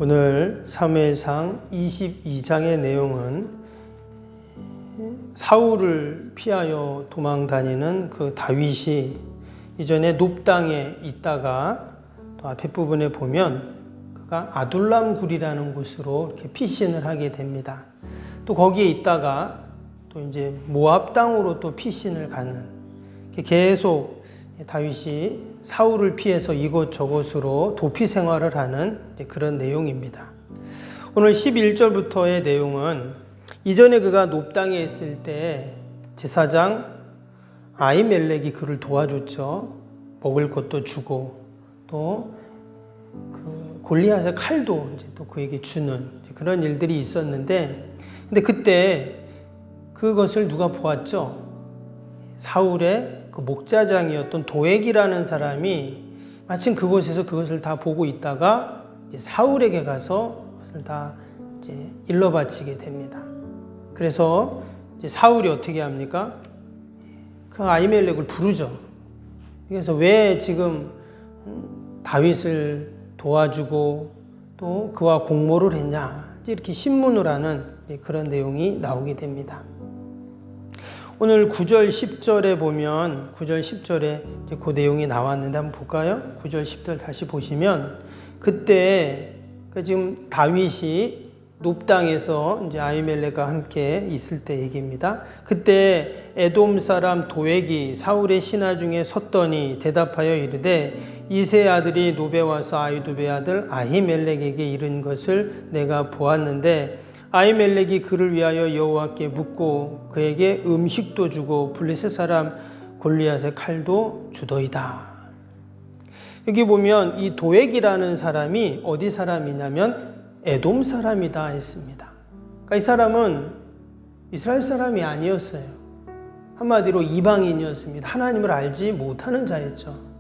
오늘 사무엘상 22장의 내용은 사울을 피하여 도망 다니는 그 다윗이 이전에 놉 땅에 있다가 또 앞에 부분에 보면 그가 아둘람 굴이라는 곳으로 이렇게 피신을 하게 됩니다. 또 거기에 있다가 또 이제 모압 땅으로 또 피신을 가는, 계속 다윗이 사울을 피해서 이곳저곳으로 도피 생활을 하는 그런 내용입니다. 오늘 11절부터의 내용은 이전에 그가 놉 땅에 있을 때 제사장 아히멜렉이 그를 도와줬죠. 먹을 것도 주고 또 그 골리앗의 칼도 이제 또 그에게 주는 그런 일들이 있었는데, 근데 그때 그것을 누가 보았죠? 사울의 그 목자장이었던 도액이라는 사람이 마침 그곳에서 그것을 다 보고 있다가 이제 사울에게 가서 그것을 다 이제 일러 바치게 됩니다. 그래서 이제 사울이 어떻게 합니까? 그 아히멜렉을 부르죠. 그래서 왜 지금 다윗을 도와주고 또 그와 공모를 했냐, 이렇게 신문을 하는 그런 내용이 나오게 됩니다. 오늘 9절 10절에 보면 9절 10절에 그 내용이 나왔는데 한번 볼까요? 9절 10절 다시 보시면 그때 지금 다윗이 놉 땅에서 이제 아히멜렉과 함께 있을 때 얘기입니다. 그때 에돔 사람 도액이 사울의 신하 중에 섰더니 대답하여 이르되 이세 아들이 노베 와서 아히두베 아들 아히멜렉에게 이른 것을 내가 보았는데 아히멜렉이 그를 위하여 여호와께 묻고 그에게 음식도 주고 블레셋 사람 골리앗의 칼도 주더이다. 여기 보면 이 도액이라는 사람이 어디 사람이냐면 에돔 사람이다 했습니다. 그러니까 이 사람은 이스라엘 사람이 아니었어요. 한마디로 이방인이었습니다. 하나님을 알지 못하는 자였죠.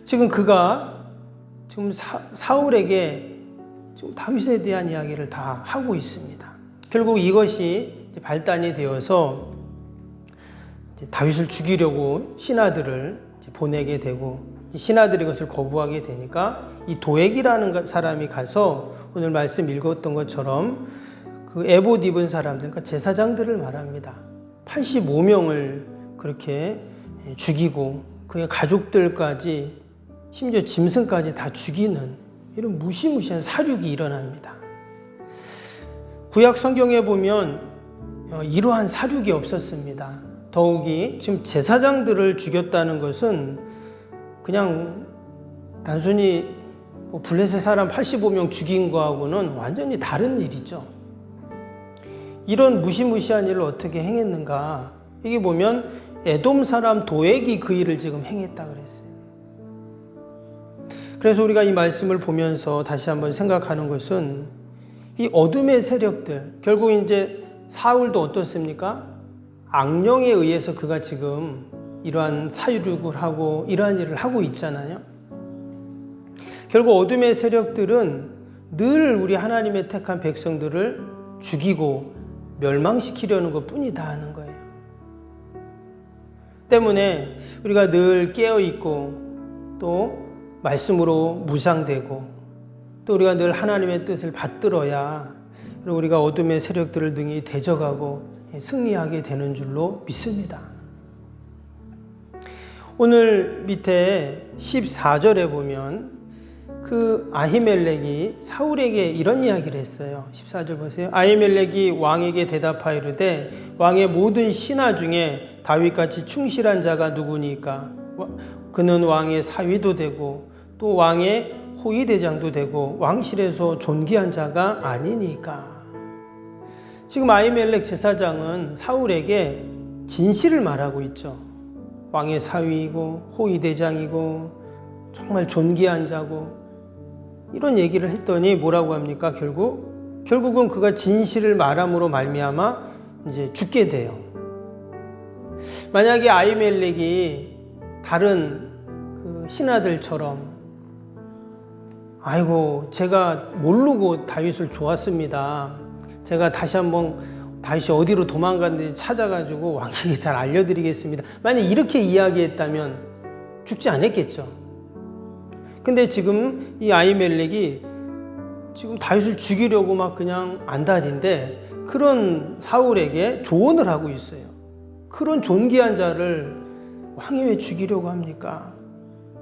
지금 그가 지금 사울에게 지금 다윗에 대한 이야기를 다 하고 있습니다. 결국 이것이 발단이 되어서 다윗을 죽이려고 신하들을 보내게 되고, 신하들이 그것을 거부하게 되니까 이 도액이라는 사람이 가서 오늘 말씀 읽었던 것처럼 그 에봇 입은 사람들, 그러니까 제사장들을 말합니다. 85명을 그렇게 죽이고 그의 가족들까지 심지어 짐승까지 다 죽이는 이런 무시무시한 사륙이 일어납니다. 구약 성경에 보면 이러한 사륙이 없었습니다. 더욱이 지금 제사장들을 죽였다는 것은 그냥 단순히 블레셋 사람 85명 죽인 거하고는 완전히 다른 일이죠. 이런 무시무시한 일을 어떻게 행했는가? 이게 보면 에돔 사람 도액이 그 일을 지금 행했다 그랬어요. 그래서 우리가 이 말씀을 보면서 다시 한번 생각하는 것은 이 어둠의 세력들, 결국 이제 사울도 어떻습니까? 악령에 의해서 그가 지금 이러한 사륙을 하고 이러한 일을 하고 있잖아요. 결국 어둠의 세력들은 늘 우리 하나님의 택한 백성들을 죽이고 멸망시키려는 것뿐이다 하는 거예요. 때문에 우리가 늘 깨어있고 또 말씀으로 무장되고 또 우리가 늘 하나님의 뜻을 받들어야 우리가 어둠의 세력들을 능히 대적하고 승리하게 되는 줄로 믿습니다. 오늘 밑에 14절에 보면 그 아히멜렉이 사울에게 이런 이야기를 했어요. 14절 보세요. 아히멜렉이 왕에게 대답하여 이르되 왕의 모든 신하 중에 다윗같이 충실한 자가 누구니까? 그는 왕의 사위도 되고 또 왕의 호위대장도 되고 왕실에서 존귀한 자가 아니니까. 지금 아히멜렉 제사장은 사울에게 진실을 말하고 있죠. 왕의 사위이고 호위대장이고 정말 존귀한 자고 이런 얘기를 했더니 뭐라고 합니까? 결국은 그가 진실을 말함으로 말미암아 이제 죽게 돼요. 만약에 아히멜렉이 다른 그 신하들처럼 아이고 제가 모르고 다윗을 좋았습니다. 제가 다시 한번 다윗이 어디로 도망갔는지 찾아가지고 왕에게 잘 알려드리겠습니다. 만약 이렇게 이야기했다면 죽지 않았겠죠. 근데 지금 이 아히멜렉이 지금 다윗을 죽이려고 막 그냥 안달인데 그런 사울에게 조언을 하고 있어요. 그런 존귀한 자를 왕이 왜 죽이려고 합니까?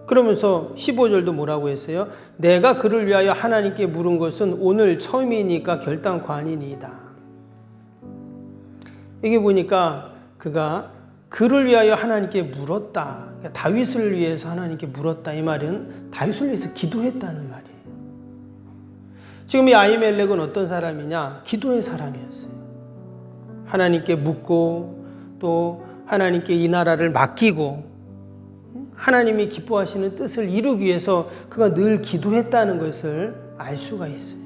그러면서 15절도 뭐라고 했어요? 내가 그를 위하여 하나님께 물은 것은 오늘 처음이니까 결단코 아니니이다. 여기 보니까 그가 그를 위하여 하나님께 물었다. 그러니까 다윗을 위해서 하나님께 물었다. 이 말은 다윗을 위해서 기도했다는 말이에요. 지금 이 아히멜렉은 어떤 사람이냐? 기도의 사람이었어요. 하나님께 묻고 또 하나님께 이 나라를 맡기고 하나님이 기뻐하시는 뜻을 이루기 위해서 그가 늘 기도했다는 것을 알 수가 있어요.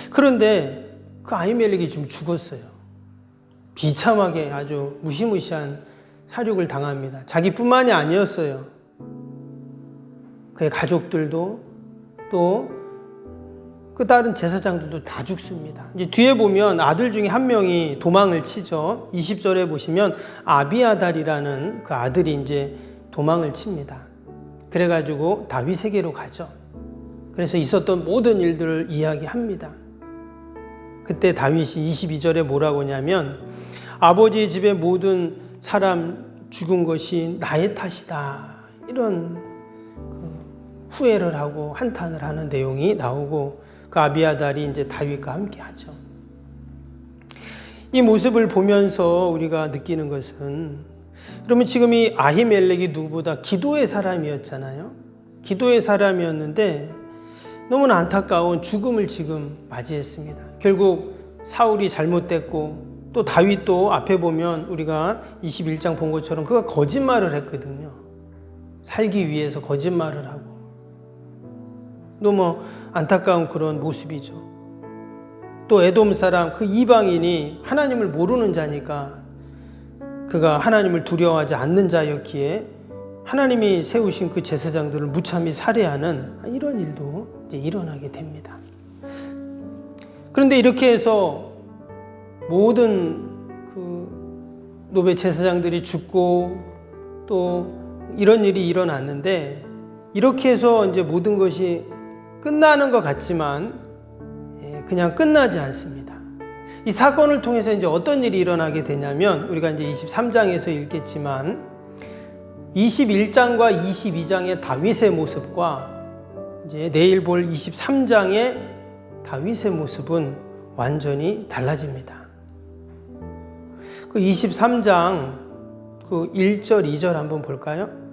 그런데 그 아히멜렉이 지금 죽었어요. 비참하게 아주 무시무시한 사륙을 당합니다. 자기뿐만이 아니었어요. 그의 가족들도 또 그 다른 제사장들도 다 죽습니다. 이제 뒤에 보면 아들 중에 한 명이 도망을 치죠. 20절에 보시면 아비아달이라는 그 아들이 이제 도망을 칩니다. 그래가지고 다윗에게로 가죠. 그래서 있었던 모든 일들을 이야기합니다. 그때 다윗이 22절에 뭐라고 하냐면 아버지의 집의 모든 사람 죽은 것이 나의 탓이다. 이런 후회를 하고 한탄을 하는 내용이 나오고 그 아비아달이 이제 다윗과 함께 하죠. 이 모습을 보면서 우리가 느끼는 것은 그러면 지금 이 아히멜렉이 누구보다 기도의 사람이었잖아요. 기도의 사람이었는데 너무나 안타까운 죽음을 지금 맞이했습니다. 결국 사울이 잘못됐고 또 다윗도 앞에 보면 우리가 21장 본 것처럼 그가 거짓말을 했거든요. 살기 위해서 거짓말을 하고 너무 안타까운 그런 모습이죠. 또 에돔 사람 그 이방인이 하나님을 모르는 자니까 그가 하나님을 두려워하지 않는 자였기에 하나님이 세우신 그 제사장들을 무참히 살해하는 이런 일도 이제 일어나게 됩니다. 그런데 이렇게 해서 모든 그 노베 제사장들이 죽고 또 이런 일이 일어났는데 이렇게 해서 이제 모든 것이 끝나는 것 같지만 그냥 끝나지 않습니다. 이 사건을 통해서 이제 어떤 일이 일어나게 되냐면 우리가 이제 23장에서 읽겠지만 21장과 22장의 다윗의 모습과 이제 내일 볼 23장의 다윗의 모습은 완전히 달라집니다. 그 23장 그 1절, 2절 한번 볼까요?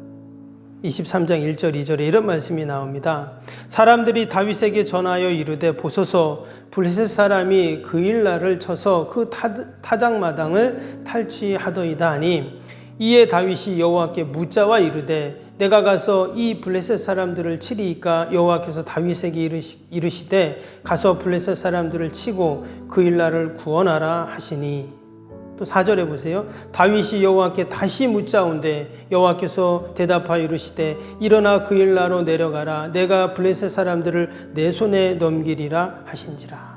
23장 1절, 2절에 이런 말씀이 나옵니다. 사람들이 다윗에게 전하여 이르되 보소서 블레셋 사람이 그 일날을 쳐서 그 타작마당을 탈취하더이다 하니 이에 다윗이 여호와께 묻자와 이르되 내가 가서 이 블레셋 사람들을 치리이까 여호와께서 다윗에게 이르시되 가서 블레셋 사람들을 치고 그 일날을 구원하라 하시니 또 4절에 보세요. 다윗이 여호와께 다시 묻자온데 여호와께서 대답하여 이르시되 일어나 그 일나로 내려가라 내가 블레셋 사람들을 내 손에 넘기리라 하신지라.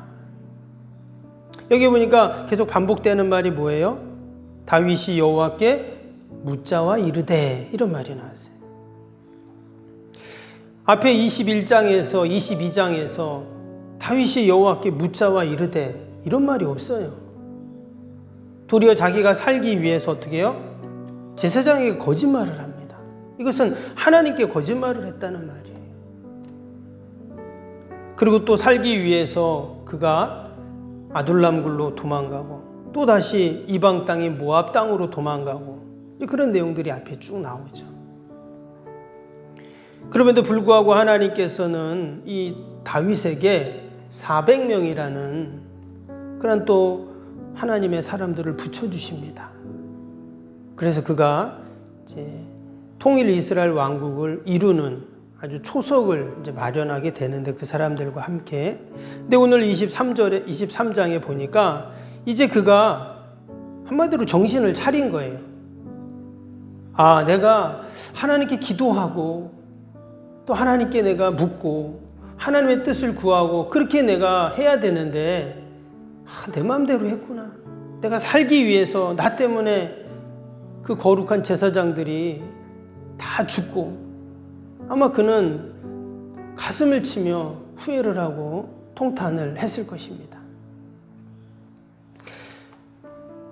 여기 보니까 계속 반복되는 말이 뭐예요? 다윗이 여호와께 묻자와 이르되 이런 말이 나왔어요. 앞에 21장에서 22장에서 다윗이 여호와께 묻자와 이르되 이런 말이 없어요. 도리어 자기가 살기 위해서 어떻게 해요? 제사장에게 거짓말을 합니다. 이것은 하나님께 거짓말을 했다는 말이에요. 그리고 또 살기 위해서 그가 아둘람굴로 도망가고 또다시 이방 땅인 모압 땅으로 도망가고 그런 내용들이 앞에 쭉 나오죠. 그럼에도 불구하고 하나님께서는 이 다윗에게 400명이라는 그런 또 하나님의 사람들을 붙여주십니다. 그래서 그가 이제 통일 이스라엘 왕국을 이루는 아주 초석을 이제 마련하게 되는데 그 사람들과 함께. 근데 오늘 23장에 보니까 이제 그가 한마디로 정신을 차린 거예요. 아, 내가 하나님께 기도하고 또 하나님께 내가 묻고 하나님의 뜻을 구하고 그렇게 내가 해야 되는데 내 마음대로 했구나. 내가 살기 위해서 나 때문에 그 거룩한 제사장들이 다 죽고 아마 그는 가슴을 치며 후회를 하고 통탄을 했을 것입니다.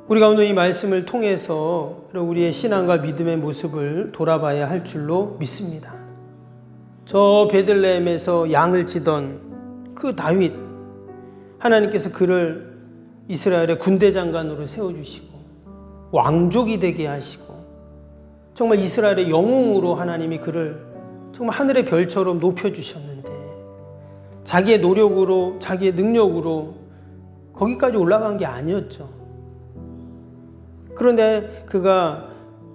우리가 오늘 이 말씀을 통해서 우리의 신앙과 믿음의 모습을 돌아봐야 할 줄로 믿습니다. 저 베들레헴에서 양을 치던 그 다윗, 하나님께서 그를 이스라엘의 군대 장관으로 세워주시고 왕족이 되게 하시고 정말 이스라엘의 영웅으로 하나님이 그를 정말 하늘의 별처럼 높여주셨는데 자기의 노력으로 자기의 능력으로 거기까지 올라간 게 아니었죠. 그런데 그가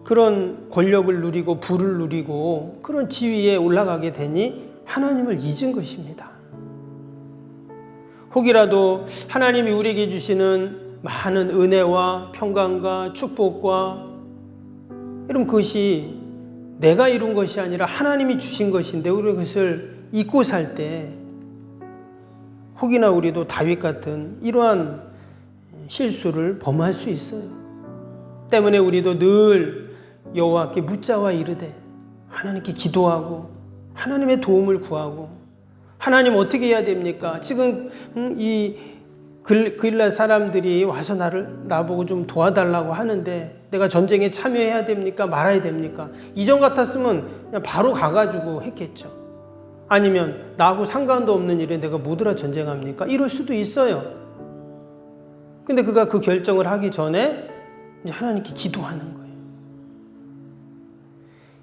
그런 권력을 누리고 부를 누리고 그런 지위에 올라가게 되니 하나님을 잊은 것입니다. 혹이라도 하나님이 우리에게 주시는 많은 은혜와 평강과 축복과 여러분 그것이 내가 이룬 것이 아니라 하나님이 주신 것인데 우리가 그것을 잊고 살 때 혹이나 우리도 다윗 같은 이러한 실수를 범할 수 있어요. 때문에 우리도 늘 여호와께 묻자와 이르되 하나님께 기도하고 하나님의 도움을 구하고 하나님 어떻게 해야 됩니까? 지금 이 그일라 사람들이 와서 나보고 좀 도와달라고 하는데 내가 전쟁에 참여해야 됩니까? 말아야 됩니까? 이전 같았으면 그냥 바로 가가지고 했겠죠. 아니면 나하고 상관도 없는 일에 내가 뭐더라 전쟁합니까? 이럴 수도 있어요. 근데 그가 그 결정을 하기 전에 이제 하나님께 기도하는 거예요.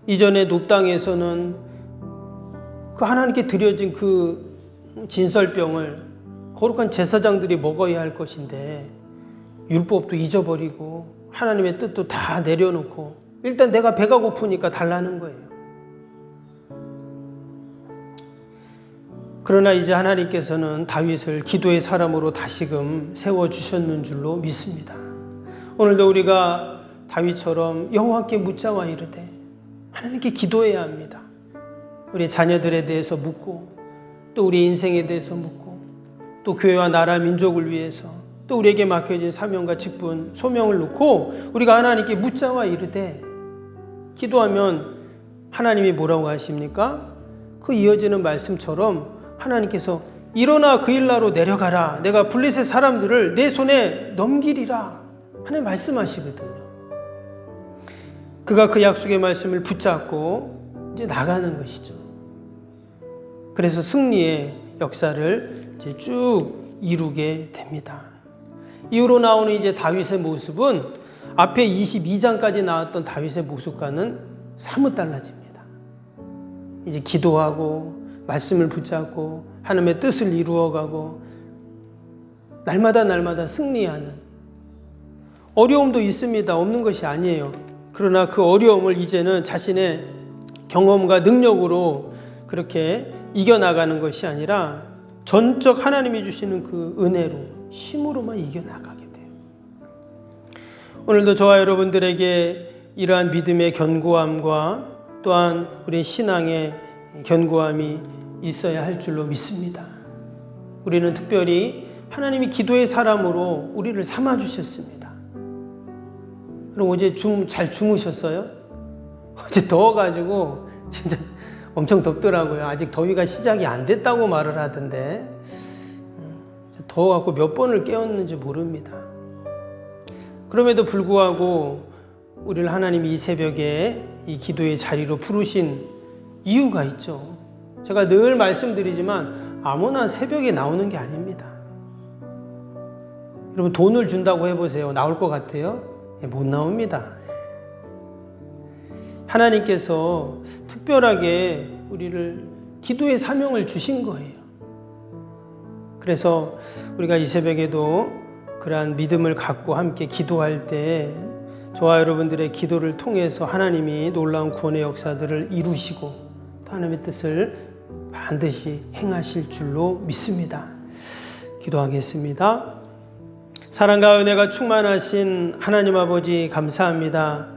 이전에 놉당에서는 그 하나님께 드려진 그 진설병을 거룩한 제사장들이 먹어야 할 것인데 율법도 잊어버리고 하나님의 뜻도 다 내려놓고 일단 내가 배가 고프니까 달라는 거예요. 그러나 이제 하나님께서는 다윗을 기도의 사람으로 다시금 세워주셨는 줄로 믿습니다. 오늘도 우리가 다윗처럼 여호와께 묻자와 이르되 하나님께 기도해야 합니다. 우리 자녀들에 대해서 묻고 또 우리 인생에 대해서 묻고 또 교회와 나라 민족을 위해서 또 우리에게 맡겨진 사명과 직분 소명을 놓고 우리가 하나님께 묻자와 이르되 기도하면 하나님이 뭐라고 하십니까? 그 이어지는 말씀처럼 하나님께서 일어나 그일라로 내려가라. 내가 블레셋 사람들을 내 손에 넘기리라. 하나님 말씀하시거든요. 그가 그 약속의 말씀을 붙잡고 이제 나가는 것이죠. 그래서 승리의 역사를 이제 쭉 이루게 됩니다. 이후로 나오는 이제 다윗의 모습은 앞에 22장까지 나왔던 다윗의 모습과는 사뭇 달라집니다. 이제 기도하고 말씀을 붙잡고 하나님의 뜻을 이루어가고 날마다 승리하는 어려움도 있습니다. 없는 것이 아니에요. 그러나 그 어려움을 이제는 자신의 경험과 능력으로 그렇게 이겨나가는 것이 아니라 전적 하나님이 주시는 그 은혜로 힘으로만 이겨나가게 돼요. 오늘도 저와 여러분들에게 이러한 믿음의 견고함과 또한 우리 신앙의 견고함이 있어야 할 줄로 믿습니다. 우리는 특별히 하나님이 기도의 사람으로 우리를 삼아주셨습니다. 그럼 어제 잘 주무셨어요? 어제 더워가지고 진짜 엄청 덥더라고요. 아직 더위가 시작이 안 됐다고 말을 하던데 더워갖고 몇 번을 깨웠는지 모릅니다. 그럼에도 불구하고 우리를 하나님이 이 새벽에 이 기도의 자리로 부르신 이유가 있죠. 제가 늘 말씀드리지만 아무나 새벽에 나오는 게 아닙니다. 여러분 돈을 준다고 해보세요. 나올 것 같아요? 못 나옵니다. 하나님께서 특별하게 우리를 기도의 사명을 주신 거예요. 그래서 우리가 이 새벽에도 그러한 믿음을 갖고 함께 기도할 때 저와 여러분들의 기도를 통해서 하나님이 놀라운 구원의 역사들을 이루시고 또 하나님의 뜻을 반드시 행하실 줄로 믿습니다. 기도하겠습니다. 사랑과 은혜가 충만하신 하나님 아버지 감사합니다.